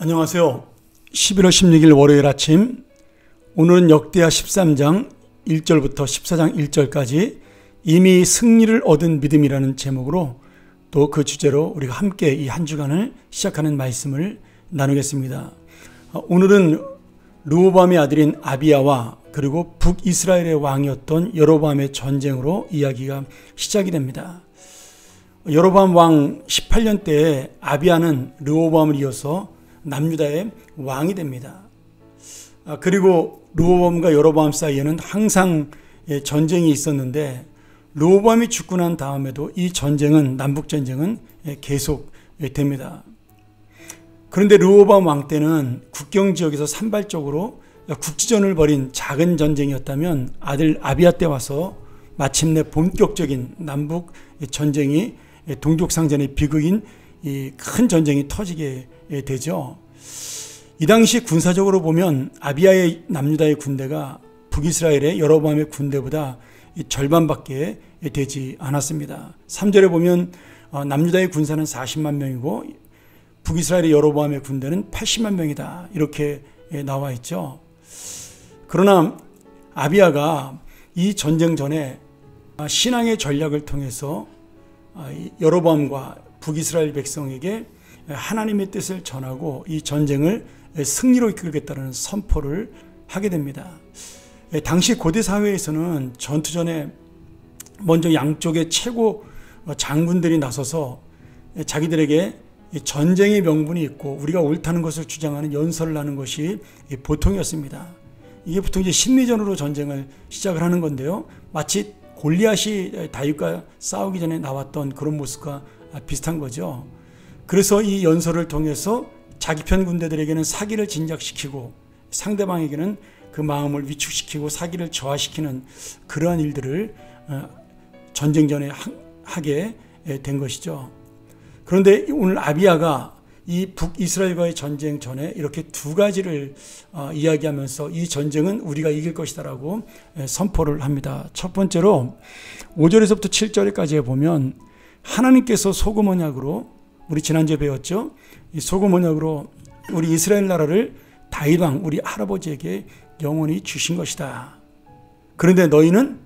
안녕하세요. 11월 16일 월요일 아침, 오늘은 역대하 13장 1절부터 14장 1절까지 이미 승리를 얻은 믿음이라는 제목으로 또 그 주제로 우리가 함께 이 한 주간을 시작하는 말씀을 나누겠습니다. 오늘은 르호보암의 아들인 아비야와 그리고 북이스라엘의 왕이었던 여로보암의 전쟁으로 이야기가 시작이 됩니다. 여로보암 왕 18년 때에 아비야는 르호보암을 이어서 남유다의 왕이 됩니다. 그리고 르호보암과 여로보암 사이에는 항상 전쟁이 있었는데 르호보암이 죽고 난 다음에도 이 전쟁은, 남북전쟁은 계속됩니다. 그런데 르호보암 왕 때는 국경지역에서 산발적으로 국지전을 벌인 작은 전쟁이었다면 아들 아비야 때 와서 마침내 본격적인 남북 전쟁이 동족상전의 비극인 이 큰 전쟁이 터지게 되죠. 이 당시 군사적으로 보면 아비야의 남유다의 군대가 북이스라엘의 여로보암의 군대보다 절반밖에 되지 않았습니다. 3절에 보면 남유다의 군사는 40만 명이고 북이스라엘의 여로보암의 군대는 80만 명이다, 이렇게 나와 있죠. 그러나 아비야가 이 전쟁 전에 신앙의 전략을 통해서 여로보암과 북이스라엘 백성에게 하나님의 뜻을 전하고 이 전쟁을 승리로 이끌겠다는 선포를 하게 됩니다. 당시 고대 사회에서는 전투 전에 먼저 양쪽의 최고 장군들이 나서서 자기들에게 전쟁의 명분이 있고 우리가 옳다는 것을 주장하는 연설을 하는 것이 보통이었습니다. 이게 보통 이제 심리전으로 전쟁을 시작을 하는 건데요. 마치 골리앗이 다윗과 싸우기 전에 나왔던 그런 모습과 비슷한 거죠. 그래서 이 연설을 통해서 자기 편 군대들에게는 사기를 진작시키고 상대방에게는 그 마음을 위축시키고 사기를 저하시키는 그러한 일들을 전쟁 전에 하게 된 것이죠. 그런데 오늘 아비야가 이 북이스라엘과의 전쟁 전에 이렇게 두 가지를 이야기하면서 이 전쟁은 우리가 이길 것이다라고 선포를 합니다. 첫 번째로 5절에서부터 7절까지 보면 하나님께서 소금 언약으로, 우리 지난주에 배웠죠. 이 소금 언약으로 우리 이스라엘 나라를 다윗 왕 우리 할아버지에게 영원히 주신 것이다. 그런데 너희는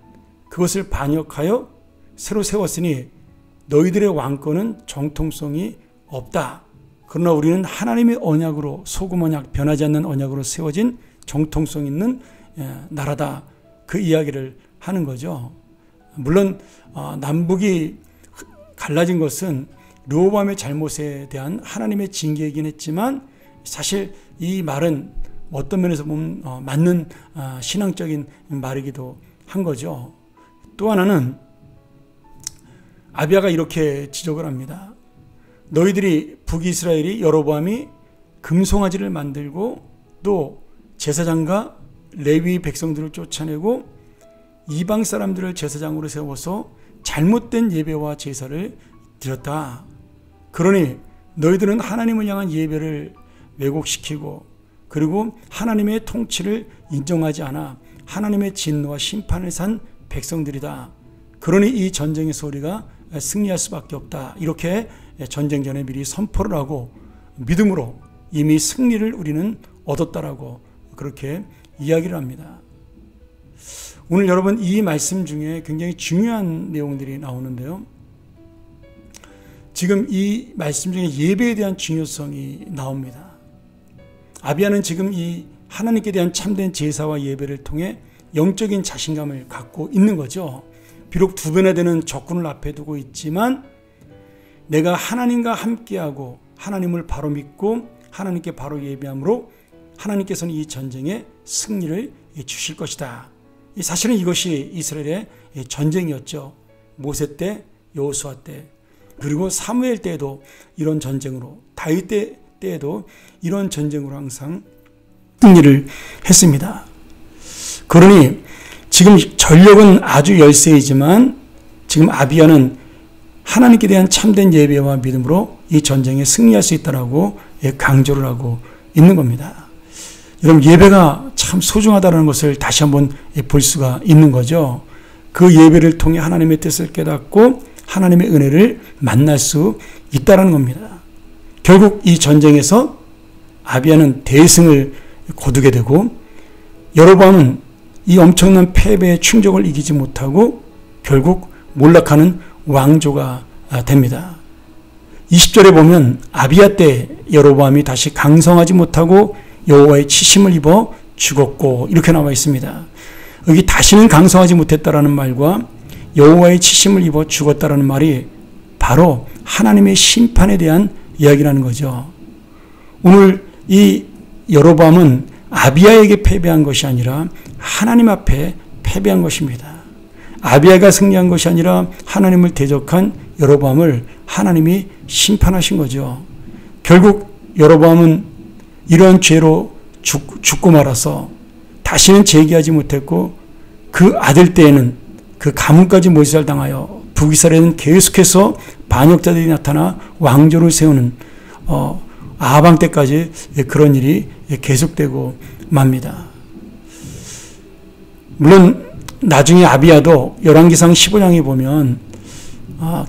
그것을 반역하여 새로 세웠으니 너희들의 왕권은 정통성이 없다. 그러나 우리는 하나님의 언약으로, 소금 언약, 변하지 않는 언약으로 세워진 정통성 있는 나라다. 그 이야기를 하는 거죠. 물론 남북이 갈라진 것은 르호보암의 잘못에 대한 하나님의 징계이긴 했지만 사실 이 말은 어떤 면에서 보면 맞는 신앙적인 말이기도 한 거죠. 또 하나는 아비야가 이렇게 지적을 합니다. 너희들이 북이스라엘이 여로보암이 금송아지를 만들고 또 제사장과 레위 백성들을 쫓아내고 이방 사람들을 제사장으로 세워서 잘못된 예배와 제사를 드렸다. 그러니 너희들은 하나님을 향한 예배를 왜곡시키고 그리고 하나님의 통치를 인정하지 않아 하나님의 진노와 심판을 산 백성들이다. 그러니 이 전쟁에서 우리가 승리할 수밖에 없다. 이렇게 전쟁 전에 미리 선포를 하고 믿음으로 이미 승리를 우리는 얻었다라고 그렇게 이야기를 합니다. 오늘 여러분 이 말씀 중에 굉장히 중요한 내용들이 나오는데요. 지금 이 말씀 중에 예배에 대한 중요성이 나옵니다. 아비야는 지금 이 하나님께 대한 참된 제사와 예배를 통해 영적인 자신감을 갖고 있는 거죠. 비록 두 배나 되는 적군을 앞에 두고 있지만 내가 하나님과 함께하고 하나님을 바로 믿고 하나님께 바로 예배함으로 하나님께서는 이 전쟁에 승리를 주실 것이다. 사실은 이것이 이스라엘의 전쟁이었죠. 모세 때, 여호수아 때, 그리고 사무엘 때에도 이런 전쟁으로, 다윗 때에도 이런 전쟁으로 항상 승리를 했습니다. 그러니 지금 전력은 아주 열세이지만 지금 아비야는 하나님께 대한 참된 예배와 믿음으로 이 전쟁에 승리할 수 있다라고 강조를 하고 있는 겁니다. 여러분, 예배가 참 소중하다는 것을 다시 한번 볼 수가 있는 거죠. 그 예배를 통해 하나님의 뜻을 깨닫고 하나님의 은혜를 만날 수 있다는 겁니다. 결국 이 전쟁에서 아비야는 대승을 거두게 되고 여로보암은 이 엄청난 패배의 충격을 이기지 못하고 결국 몰락하는 왕조가 됩니다. 20절에 보면 아비야 때 여로보암이 다시 강성하지 못하고 여호와의 치심을 입어 죽었고 이렇게 나와 있습니다. 여기 다시는 강성하지 못했다라는 말과 여호와의 치심을 입어 죽었다라는 말이 바로 하나님의 심판에 대한 이야기라는 거죠. 오늘 이 여로보암은 아비야에게 패배한 것이 아니라 하나님 앞에 패배한 것입니다. 아비야가 승리한 것이 아니라 하나님을 대적한 여로보암을 하나님이 심판하신 거죠. 결국 여로보암은 이러한 죄로 죽고 말아서 다시는 재기하지 못했고 그 아들 때에는 그 가문까지 몰살 당하여 북이스라엘은 계속해서 반역자들이 나타나 왕조를 세우는 아방 때까지 그런 일이 계속되고 맙니다. 물론 나중에 아비야도 열왕기상 15장에 보면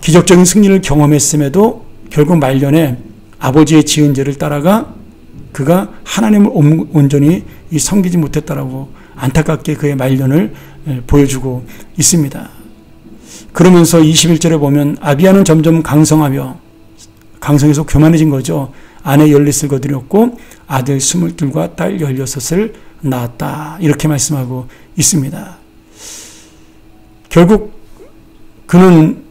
기적적인 승리를 경험했음에도 결국 말년에 아버지의 지은 죄를 따라가 그가 하나님을 온전히 섬기지 못했다라고 안타깝게 그의 말년을 보여주고 있습니다. 그러면서 21절에 보면 아비야는 점점 강성해서 교만해진 거죠. 아내 14을 거두렸고 아들 22과 딸 16을 낳았다. 이렇게 말씀하고 있습니다. 결국 그는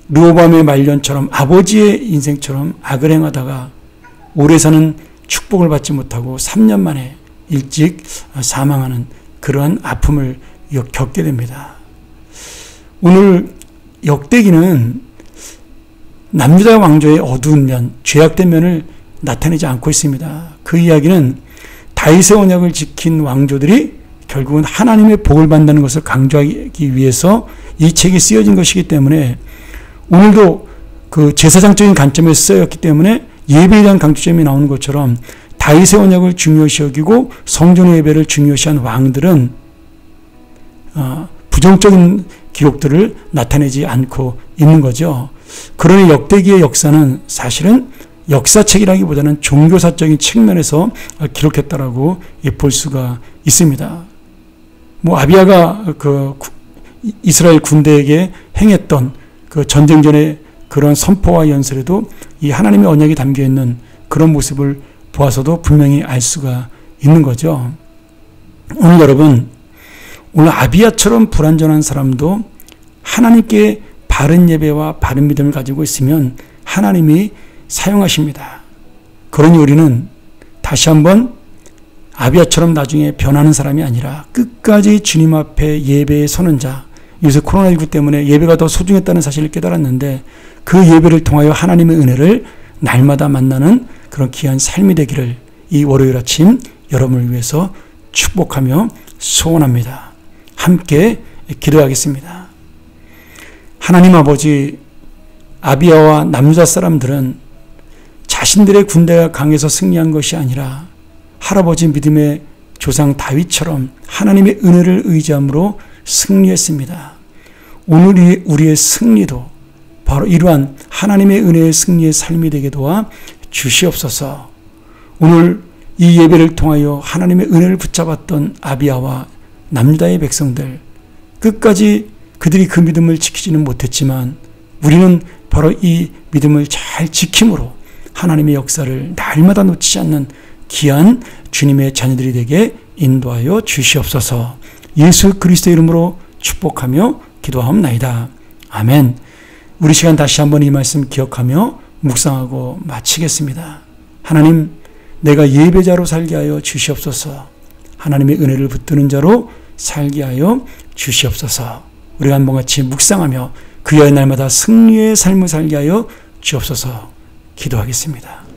르호보암의 말년처럼 아버지의 인생처럼 악을 행하다가 오래 사는 축복을 받지 못하고 3년 만에 일찍 사망하는 그러한 아픔을 겪게 됩니다. 오늘 역대기는 남유다 왕조의 어두운 면, 죄악된 면을 나타내지 않고 있습니다. 그 이야기는 다윗의 언약을 지킨 왕조들이 결국은 하나님의 복을 받는 것을 강조하기 위해서 이 책이 쓰여진 것이기 때문에 오늘도 그 제사장적인 관점에서 쓰였기 때문에 예배에 대한 강조점이 나오는 것처럼 다윗의 언약을 중요시 여기고 성전의 예배를 중요시한 왕들은 부정적인 기록들을 나타내지 않고 있는 거죠. 그러니 역대기의 역사는 사실은 역사책이라기보다는 종교사적인 측면에서 기록했다라고 볼 수가 있습니다. 아비야가 그 이스라엘 군대에게 행했던 그 전쟁 전의 그런 선포와 연설에도 이 하나님의 언약이 담겨 있는 그런 모습을 보아서도 분명히 알 수가 있는 거죠. 오늘 여러분, 오늘 아비야처럼 불완전한 사람도 하나님께 바른 예배와 바른 믿음을 가지고 있으면 하나님이 사용하십니다. 그러니 우리는 다시 한번 아비야처럼 나중에 변하는 사람이 아니라 끝까지 주님 앞에 예배에 서는 자, 요새 코로나19 때문에 예배가 더 소중했다는 사실을 깨달았는데 그 예배를 통하여 하나님의 은혜를 날마다 만나는 그런 귀한 삶이 되기를 이 월요일 아침 여러분을 위해서 축복하며 소원합니다. 함께 기도하겠습니다. 하나님 아버지, 아비야와 남유다 사람들은 자신들의 군대가 강해서 승리한 것이 아니라 할아버지 믿음의 조상 다윗처럼 하나님의 은혜를 의지함으로 승리했습니다. 오늘 우리의 승리도 바로 이러한 하나님의 은혜의 승리의 삶이 되게 도와 주시옵소서. 오늘 이 예배를 통하여 하나님의 은혜를 붙잡았던 아비야와 남유다의 백성들, 끝까지 그들이 그 믿음을 지키지는 못했지만 우리는 바로 이 믿음을 잘 지킴으로 하나님의 역사를 날마다 놓치지 않는 귀한 주님의 자녀들이 되게 인도하여 주시옵소서. 예수 그리스도의 이름으로 축복하며 기도하옵나이다. 아멘. 우리 시간 다시 한번 이 말씀 기억하며 묵상하고 마치겠습니다. 하나님, 내가 예배자로 살게 하여 주시옵소서. 하나님의 은혜를 붙드는 자로 살게 하여 주시옵소서. 우리가 한번 같이 묵상하며 그의 날마다 승리의 삶을 살게 하여 주옵소서. 기도하겠습니다.